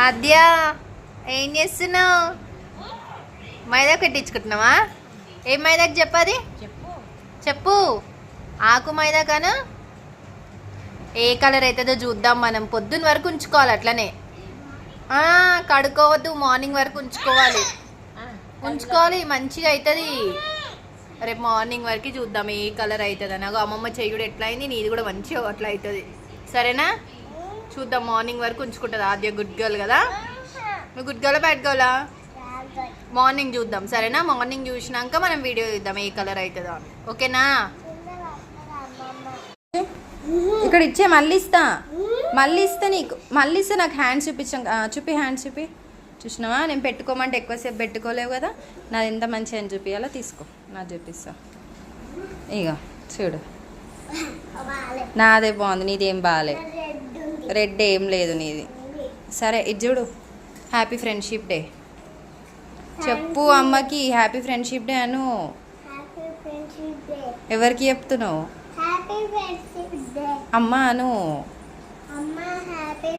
ఆద్య ఏం చేస్తున్నావు? మైదా పెట్టించుకుంటున్నావా? ఏం మైదాకి చెప్పది చెప్పు. ఆకు మైదా కాను ఏ కలర్ అవుతుందో చూద్దాం. మనం పొద్దున్న వరకు ఉంచుకోవాలి అట్లనే. కడుక్కోవద్దు, మార్నింగ్ వరకు ఉంచుకోవాలి మంచిగా అవుతుంది. రేపు మార్నింగ్ వరకు చూద్దాం ఏ కలర్ అవుతుంది. నాకు అమ్మమ్మ చెయ్యుడు ఎట్లా అయింది, నీది కూడా మంచిగా అట్లా అవుతుంది. సరేనా? చూద్దాం, మార్నింగ్ వరకు ఉంచుకుంటుంది. ఆద్య గుడ్ గర్ల్ కదా. నువ్వు గుడ్ గర్లా బ్యాడ్ గర్లా? మార్నింగ్ చూద్దాం సరేనా? మార్నింగ్ చూసినాక మనం వీడియో చూద్దాం ఏ కలర్ అవుతుందో. ఓకేనా? ఇక్కడ ఇచ్చే మళ్ళీ ఇస్తా నీకు. మళ్ళీ ఇస్తే నాకు హ్యాండ్స్ చూపి హ్యాండ్స్ చూపి. చూసినావా, నేను పెట్టుకోమంటే ఎక్కువసేపు పెట్టుకోలేవు కదా. నాది ఎంత మంచిగా అని చూపించాలో తీసుకో. నాది చూపిస్తా. ఇక చూడు, నాదే బాగుంది, నీదేం బాగాలే. రెడ్ ఏం లేదు నీది. సరే ఇది చూడు. హ్యాపీ ఫ్రెండ్షిప్ డే చెప్పు అమ్మకి. హ్యాపీ ఫ్రెండ్షిప్ డే అను. ఎవరికి చెప్తున్నావు? అమ్మ అను.